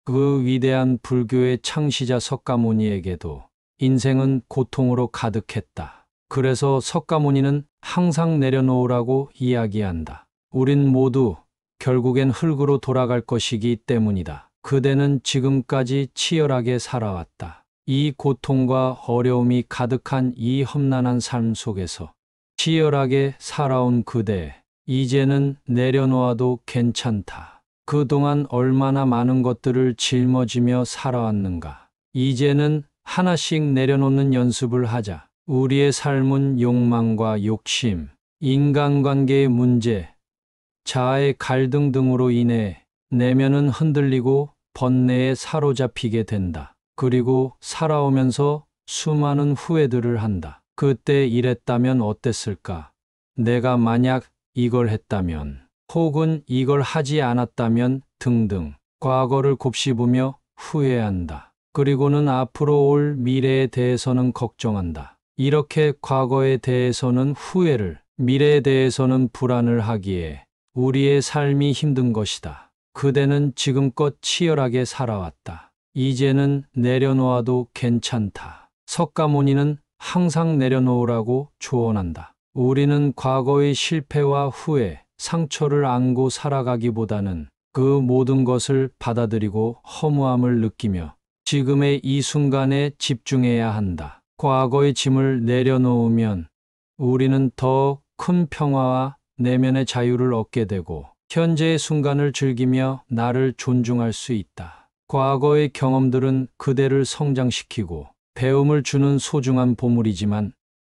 그 위대한 불교의 창시자 석가모니에게도 인생은 고통으로 가득했다. 그래서 석가모니는 항상 내려놓으라고 이야기한다. 우린 모두 결국엔 흙으로 돌아갈 것이기 때문이다. 그대는 지금까지 치열하게 살아왔다. 이 고통과 어려움이 가득한 이 험난한 삶 속에서 치열하게 살아온 그대, 이제는 내려놓아도 괜찮다. 그동안 얼마나 많은 것들을 짊어지며 살아왔는가. 이제는 하나씩 내려놓는 연습을 하자. 우리의 삶은 욕망과 욕심, 인간관계의 문제, 자아의 갈등 등으로 인해 내면은 흔들리고 번뇌에 사로잡히게 된다. 그리고 살아오면서 수많은 후회들을 한다. 그때 이랬다면 어땠을까? 내가 만약 이걸 했다면, 혹은 이걸 하지 않았다면 등등 과거를 곱씹으며 후회한다. 그리고는 앞으로 올 미래에 대해서는 걱정한다. 이렇게 과거에 대해서는 후회를, 미래에 대해서는 불안을 하기에 우리의 삶이 힘든 것이다. 그대는 지금껏 치열하게 살아왔다. 이제는 내려놓아도 괜찮다. 석가모니는 항상 내려놓으라고 조언한다. 우리는 과거의 실패와 후회, 상처를 안고 살아가기보다는 그 모든 것을 받아들이고 허무함을 느끼며 지금의 이 순간에 집중해야 한다. 과거의 짐을 내려놓으면 우리는 더 큰 평화와 내면의 자유를 얻게 되고 현재의 순간을 즐기며 나를 존중할 수 있다. 과거의 경험들은 그대를 성장시키고 배움을 주는 소중한 보물이지만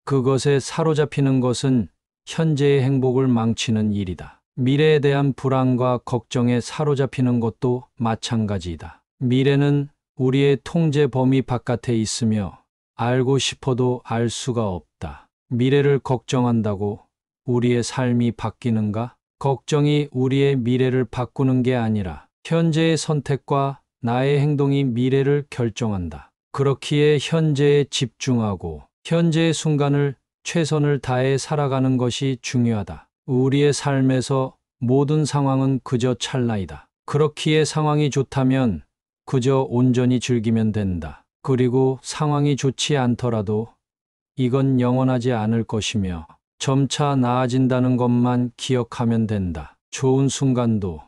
그것에 사로잡히는 것은 현재의 행복을 망치는 일이다. 미래에 대한 불안과 걱정에 사로잡히는 것도 마찬가지이다. 미래는 우리의 통제 범위 바깥에 있으며 알고 싶어도 알 수가 없다. 미래를 걱정한다고 우리의 삶이 바뀌는가? 걱정이 우리의 미래를 바꾸는 게 아니라 현재의 선택과 나의 행동이 미래를 결정한다. 그렇기에 현재에 집중하고 현재의 순간을 최선을 다해 살아가는 것이 중요하다. 우리의 삶에서 모든 상황은 그저 찰나이다. 그렇기에 상황이 좋다면 그저 온전히 즐기면 된다. 그리고 상황이 좋지 않더라도 이건 영원하지 않을 것이며 점차 나아진다는 것만 기억하면 된다. 좋은 순간도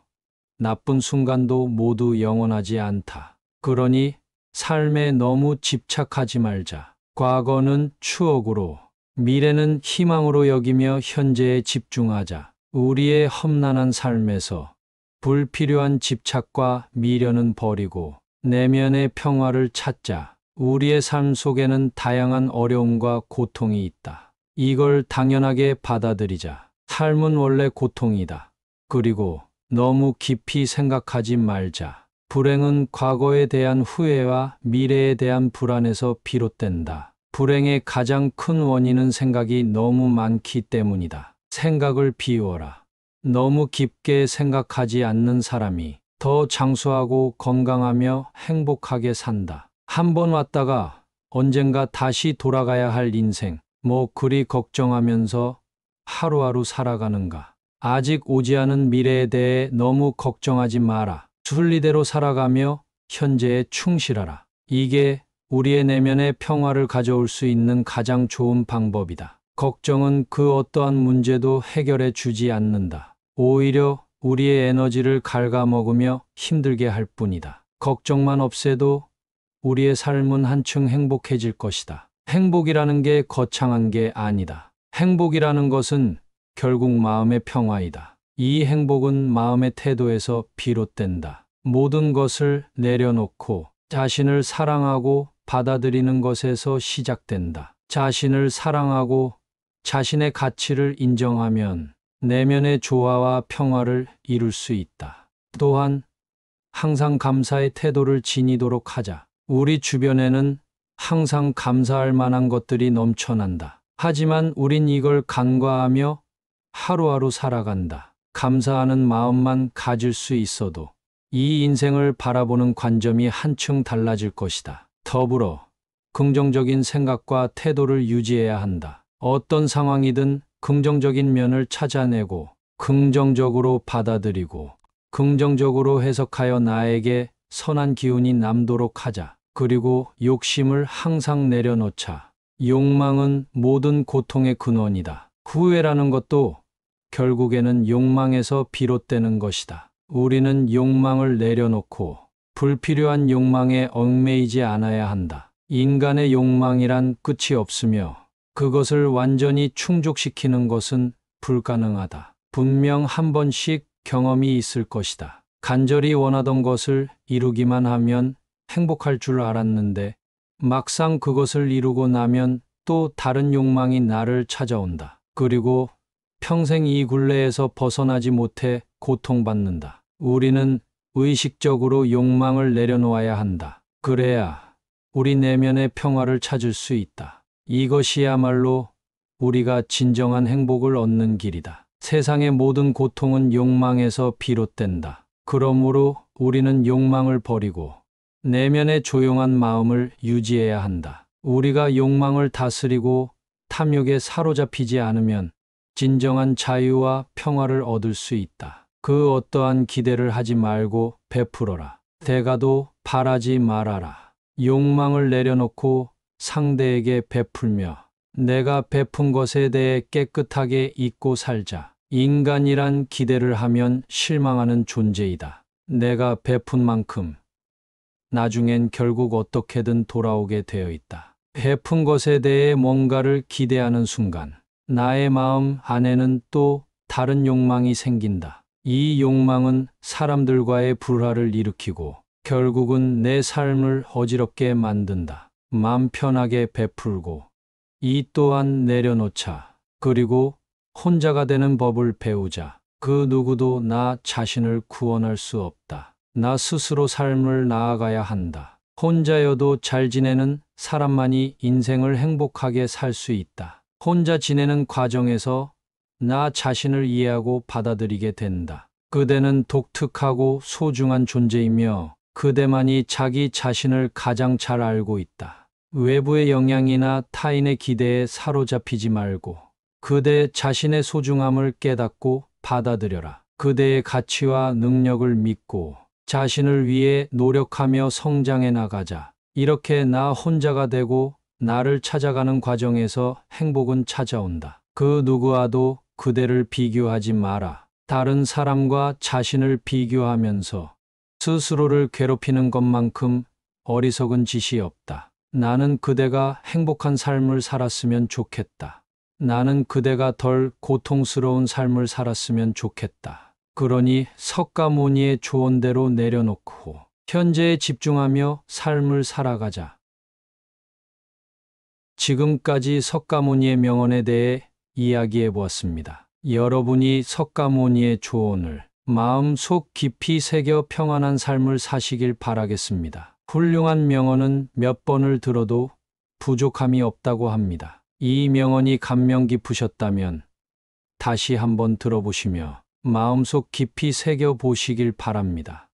나쁜 순간도 모두 영원하지 않다. 그러니 삶에 너무 집착하지 말자. 과거는 추억으로, 미래는 희망으로 여기며 현재에 집중하자. 우리의 험난한 삶에서 불필요한 집착과 미련은 버리고 내면의 평화를 찾자. 우리의 삶 속에는 다양한 어려움과 고통이 있다. 이걸 당연하게 받아들이자. 삶은 원래 고통이다. 그리고 너무 깊이 생각하지 말자. 불행은 과거에 대한 후회와 미래에 대한 불안에서 비롯된다. 불행의 가장 큰 원인은 생각이 너무 많기 때문이다. 생각을 비워라. 너무 깊게 생각하지 않는 사람이 더 장수하고 건강하며 행복하게 산다. 한 번 왔다가 언젠가 다시 돌아가야 할 인생, 뭐 그리 걱정하면서 하루하루 살아가는가. 아직 오지 않은 미래에 대해 너무 걱정하지 마라. 순리대로 살아가며 현재에 충실하라. 이게 우리의 내면의 평화를 가져올 수 있는 가장 좋은 방법이다. 걱정은 그 어떠한 문제도 해결해 주지 않는다. 오히려 우리의 에너지를 갉아먹으며 힘들게 할 뿐이다. 걱정만 없애도 우리의 삶은 한층 행복해질 것이다. 행복이라는 게 거창한 게 아니다. 행복이라는 것은 결국 마음의 평화이다. 이 행복은 마음의 태도에서 비롯된다. 모든 것을 내려놓고 자신을 사랑하고 받아들이는 것에서 시작된다. 자신을 사랑하고 자신의 가치를 인정하면 내면의 조화와 평화를 이룰 수 있다. 또한 항상 감사의 태도를 지니도록 하자. 우리 주변에는 항상 감사할 만한 것들이 넘쳐난다. 하지만 우린 이걸 간과하며 하루하루 살아간다. 감사하는 마음만 가질 수 있어도 이 인생을 바라보는 관점이 한층 달라질 것이다. 더불어 긍정적인 생각과 태도를 유지해야 한다. 어떤 상황이든 긍정적인 면을 찾아내고 긍정적으로 받아들이고 긍정적으로 해석하여 나에게 선한 기운이 남도록 하자. 그리고 욕심을 항상 내려놓자. 욕망은 모든 고통의 근원이다. 후회라는 것도 결국에는 욕망에서 비롯되는 것이다. 우리는 욕망을 내려놓고 불필요한 욕망에 얽매이지 않아야 한다. 인간의 욕망이란 끝이 없으며 그것을 완전히 충족시키는 것은 불가능하다. 분명 한 번씩 경험이 있을 것이다. 간절히 원하던 것을 이루기만 하면 행복할 줄 알았는데 막상 그것을 이루고 나면 또 다른 욕망이 나를 찾아온다. 그리고 평생 이 굴레에서 벗어나지 못해 고통받는다. 우리는 의식적으로 욕망을 내려놓아야 한다. 그래야 우리 내면의 평화를 찾을 수 있다. 이것이야말로 우리가 진정한 행복을 얻는 길이다. 세상의 모든 고통은 욕망에서 비롯된다. 그러므로 우리는 욕망을 버리고 내면의 조용한 마음을 유지해야 한다. 우리가 욕망을 다스리고 탐욕에 사로잡히지 않으면 진정한 자유와 평화를 얻을 수 있다. 그 어떠한 기대를 하지 말고 베풀어라. 대가도 바라지 말아라. 욕망을 내려놓고 상대에게 베풀며 내가 베푼 것에 대해 깨끗하게 잊고 살자. 인간이란 기대를 하면 실망하는 존재이다. 내가 베푼 만큼 나중엔 결국 어떻게든 돌아오게 되어 있다. 베푼 것에 대해 뭔가를 기대하는 순간 나의 마음 안에는 또 다른 욕망이 생긴다. 이 욕망은 사람들과의 불화를 일으키고 결국은 내 삶을 어지럽게 만든다. 마음 편하게 베풀고 이 또한 내려놓자. 그리고 혼자가 되는 법을 배우자. 그 누구도 나 자신을 구원할 수 없다. 나 스스로 삶을 나아가야 한다. 혼자여도 잘 지내는 사람만이 인생을 행복하게 살 수 있다. 혼자 지내는 과정에서 나 자신을 이해하고 받아들이게 된다. 그대는 독특하고 소중한 존재이며 그대만이 자기 자신을 가장 잘 알고 있다. 외부의 영향이나 타인의 기대에 사로잡히지 말고 그대 자신의 소중함을 깨닫고 받아들여라. 그대의 가치와 능력을 믿고 자신을 위해 노력하며 성장해 나가자. 이렇게 나 혼자가 되고 나를 찾아가는 과정에서 행복은 찾아온다. 그 누구와도 그대를 비교하지 마라. 다른 사람과 자신을 비교하면서 스스로를 괴롭히는 것만큼 어리석은 짓이 없다. 나는 그대가 행복한 삶을 살았으면 좋겠다. 나는 그대가 덜 고통스러운 삶을 살았으면 좋겠다. 그러니 석가모니의 조언대로 내려놓고 현재에 집중하며 삶을 살아가자. 지금까지 석가모니의 명언에 대해 이야기해 보았습니다. 여러분이 석가모니의 조언을 마음속 깊이 새겨 평안한 삶을 사시길 바라겠습니다. 훌륭한 명언은 몇 번을 들어도 부족함이 없다고 합니다. 이 명언이 감명 깊으셨다면 다시 한번 들어보시며 마음속 깊이 새겨 보시길 바랍니다.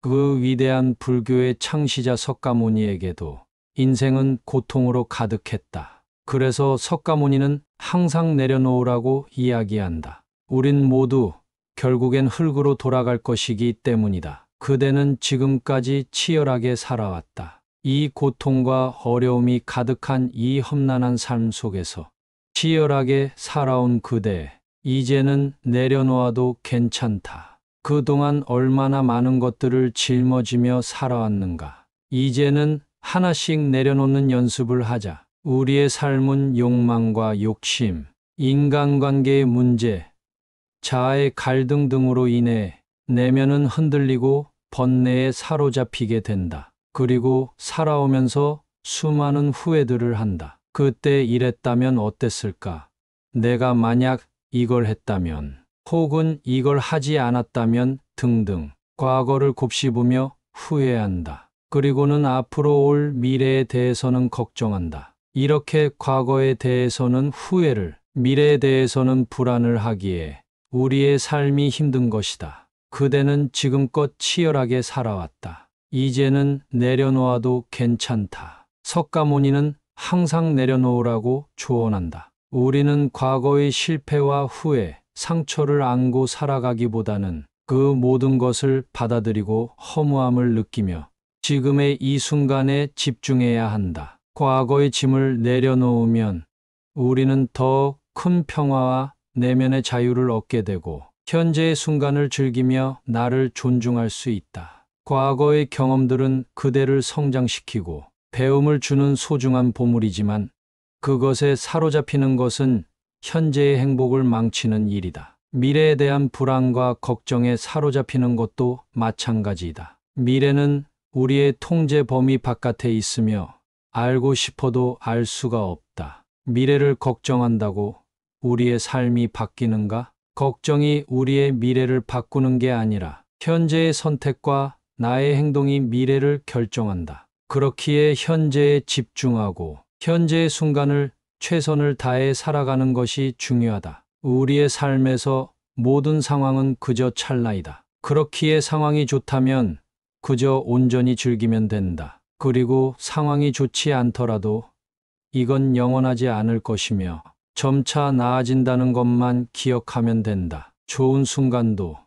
그 위대한 불교의 창시자 석가모니에게도 인생은 고통으로 가득했다. 그래서 석가모니는 항상 내려놓으라고 이야기한다. 우린 모두 결국엔 흙으로 돌아갈 것이기 때문이다. 그대는 지금까지 치열하게 살아왔다. 이 고통과 어려움이 가득한 이 험난한 삶 속에서 치열하게 살아온 그대, 이제는 내려놓아도 괜찮다. 그동안 얼마나 많은 것들을 짊어지며 살아왔는가. 이제는 하나씩 내려놓는 연습을 하자. 우리의 삶은 욕망과 욕심, 인간관계의 문제, 자아의 갈등 등으로 인해 내면은 흔들리고 번뇌에 사로잡히게 된다. 그리고 살아오면서 수많은 후회들을 한다. 그때 이랬다면 어땠을까? 내가 만약 이걸 했다면, 혹은 이걸 하지 않았다면 등등 과거를 곱씹으며 후회한다. 그리고는 앞으로 올 미래에 대해서는 걱정한다. 이렇게 과거에 대해서는 후회를, 미래에 대해서는 불안을 하기에 우리의 삶이 힘든 것이다. 그대는 지금껏 치열하게 살아왔다. 이제는 내려놓아도 괜찮다. 석가모니는 항상 내려놓으라고 조언한다. 우리는 과거의 실패와 후회, 상처를 안고 살아가기보다는 그 모든 것을 받아들이고 허무함을 느끼며 지금의 이 순간에 집중해야 한다. 과거의 짐을 내려놓으면 우리는 더 큰 평화와 내면의 자유를 얻게 되고 현재의 순간을 즐기며 나를 존중할 수 있다. 과거의 경험들은 그대를 성장시키고 배움을 주는 소중한 보물이지만 그것에 사로잡히는 것은 현재의 행복을 망치는 일이다. 미래에 대한 불안과 걱정에 사로잡히는 것도 마찬가지이다. 미래는 우리의 통제 범위 바깥에 있으며 알고 싶어도 알 수가 없다. 미래를 걱정한다고 우리의 삶이 바뀌는가? 걱정이 우리의 미래를 바꾸는 게 아니라 현재의 선택과 나의 행동이 미래를 결정한다. 그렇기에 현재에 집중하고 현재의 순간을 최선을 다해 살아가는 것이 중요하다. 우리의 삶에서 모든 상황은 그저 찰나이다. 그렇기에 상황이 좋다면 그저 온전히 즐기면 된다. 그리고 상황이 좋지 않더라도 이건 영원하지 않을 것이며 점차 나아진다는 것만 기억하면 된다. 좋은 순간도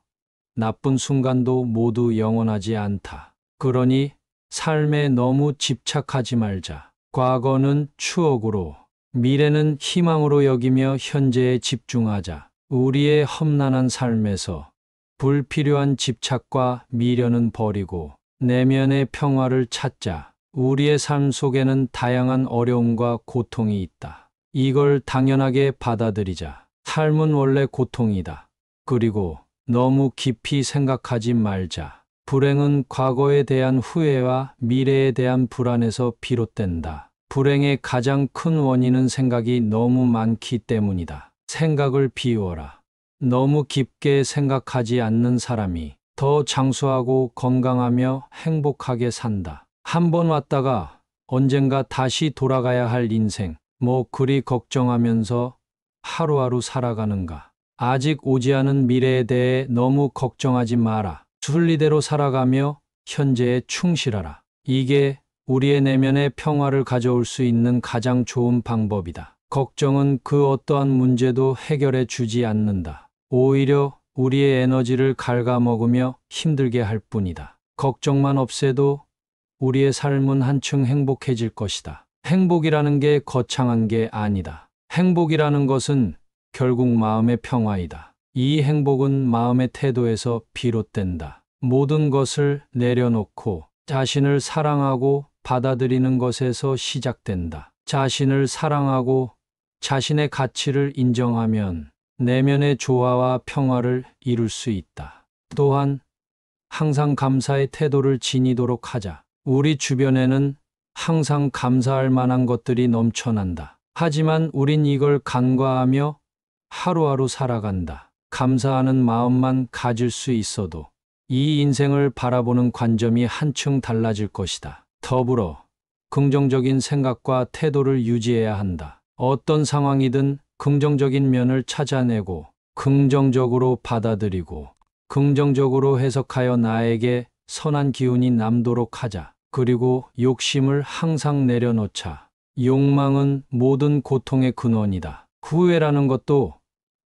나쁜 순간도 모두 영원하지 않다. 그러니 삶에 너무 집착하지 말자. 과거는 추억으로, 미래는 희망으로 여기며 현재에 집중하자. 우리의 험난한 삶에서 불필요한 집착과 미련은 버리고 내면의 평화를 찾자. 우리의 삶 속에는 다양한 어려움과 고통이 있다. 이걸 당연하게 받아들이자. 삶은 원래 고통이다. 그리고 너무 깊이 생각하지 말자. 불행은 과거에 대한 후회와 미래에 대한 불안에서 비롯된다. 불행의 가장 큰 원인은 생각이 너무 많기 때문이다. 생각을 비워라. 너무 깊게 생각하지 않는 사람이 더 장수하고 건강하며 행복하게 산다. 한 번 왔다가 언젠가 다시 돌아가야 할 인생, 뭐 그리 걱정하면서 하루하루 살아가는가. 아직 오지 않은 미래에 대해 너무 걱정하지 마라. 순리대로 살아가며 현재에 충실하라. 이게 우리의 내면의 평화를 가져올 수 있는 가장 좋은 방법이다. 걱정은 그 어떠한 문제도 해결해 주지 않는다. 오히려 우리의 에너지를 갉아먹으며 힘들게 할 뿐이다. 걱정만 없애도 우리의 삶은 한층 행복해질 것이다. 행복이라는 게 거창한 게 아니다. 행복이라는 것은 결국 마음의 평화이다. 이 행복은 마음의 태도에서 비롯된다. 모든 것을 내려놓고 자신을 사랑하고 받아들이는 것에서 시작된다. 자신을 사랑하고 자신의 가치를 인정하면 내면의 조화와 평화를 이룰 수 있다. 또한 항상 감사의 태도를 지니도록 하자. 우리 주변에는 항상 감사할 만한 것들이 넘쳐난다. 하지만 우린 이걸 간과하며 하루하루 살아간다. 감사하는 마음만 가질 수 있어도 이 인생을 바라보는 관점이 한층 달라질 것이다. 더불어 긍정적인 생각과 태도를 유지해야 한다. 어떤 상황이든 긍정적인 면을 찾아내고 긍정적으로 받아들이고 긍정적으로 해석하여 나에게 선한 기운이 남도록 하자. 그리고 욕심을 항상 내려놓자. 욕망은 모든 고통의 근원이다. 후회라는 것도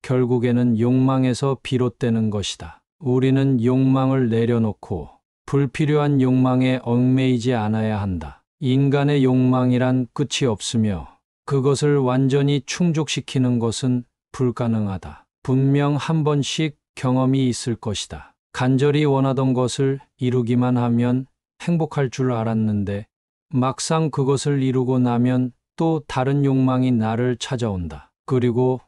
결국에는 욕망에서 비롯되는 것이다. 우리는 욕망을 내려놓고 불필요한 욕망에 얽매이지 않아야 한다. 인간의 욕망이란 끝이 없으며 그것을 완전히 충족시키는 것은 불가능하다. 분명 한 번씩 경험이 있을 것이다. 간절히 원하던 것을 이루기만 하면 행복할 줄 알았는데 막상 그것을 이루고 나면 또 다른 욕망이 나를 찾아온다. 그리고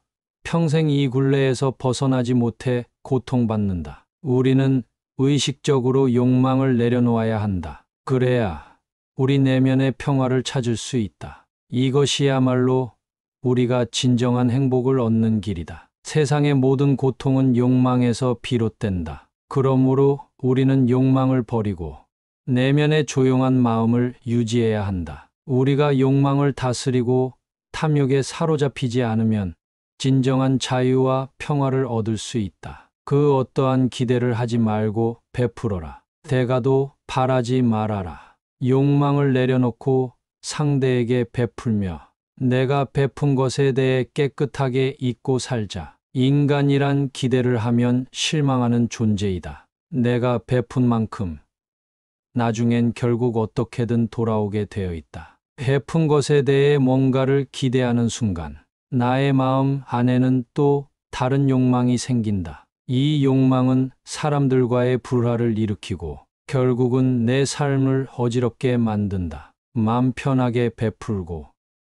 평생 이 굴레에서 벗어나지 못해 고통받는다. 우리는 의식적으로 욕망을 내려놓아야 한다. 그래야 우리 내면의 평화를 찾을 수 있다. 이것이야말로 우리가 진정한 행복을 얻는 길이다. 세상의 모든 고통은 욕망에서 비롯된다. 그러므로 우리는 욕망을 버리고 내면의 조용한 마음을 유지해야 한다. 우리가 욕망을 다스리고 탐욕에 사로잡히지 않으면 진정한 자유와 평화를 얻을 수 있다. 그 어떠한 기대를 하지 말고 베풀어라. 대가도 바라지 말아라. 욕망을 내려놓고 상대에게 베풀며 내가 베푼 것에 대해 깨끗하게 잊고 살자. 인간이란 기대를 하면 실망하는 존재이다. 내가 베푼 만큼 나중엔 결국 어떻게든 돌아오게 되어 있다. 베푼 것에 대해 뭔가를 기대하는 순간 나의 마음 안에는 또 다른 욕망이 생긴다. 이 욕망은 사람들과의 불화를 일으키고 결국은 내 삶을 어지럽게 만든다. 마음 편하게 베풀고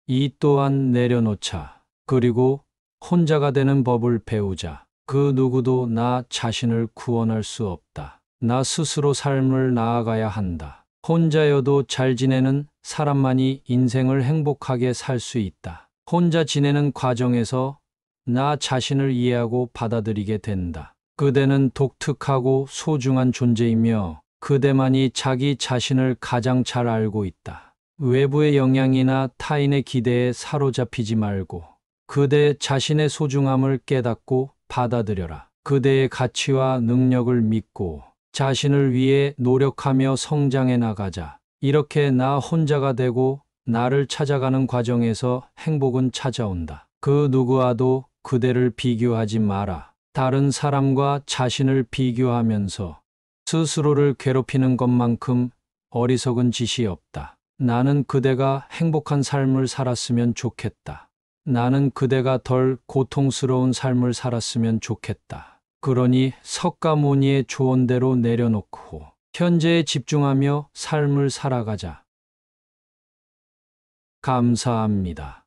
이 또한 내려놓자. 그리고 혼자가 되는 법을 배우자. 그 누구도 나 자신을 구원할 수 없다. 나 스스로 삶을 나아가야 한다. 혼자여도 잘 지내는 사람만이 인생을 행복하게 살 수 있다. 혼자 지내는 과정에서 나 자신을 이해하고 받아들이게 된다. 그대는 독특하고 소중한 존재이며 그대만이 자기 자신을 가장 잘 알고 있다. 외부의 영향이나 타인의 기대에 사로잡히지 말고 그대 자신의 소중함을 깨닫고 받아들여라. 그대의 가치와 능력을 믿고 자신을 위해 노력하며 성장해 나가자. 이렇게 나 혼자가 되고 나를 찾아가는 과정에서 행복은 찾아온다. 그 누구와도 그대를 비교하지 마라. 다른 사람과 자신을 비교하면서 스스로를 괴롭히는 것만큼 어리석은 짓이 없다. 나는 그대가 행복한 삶을 살았으면 좋겠다. 나는 그대가 덜 고통스러운 삶을 살았으면 좋겠다. 그러니 석가모니의 조언대로 내려놓고 현재에 집중하며 삶을 살아가자. 감사합니다.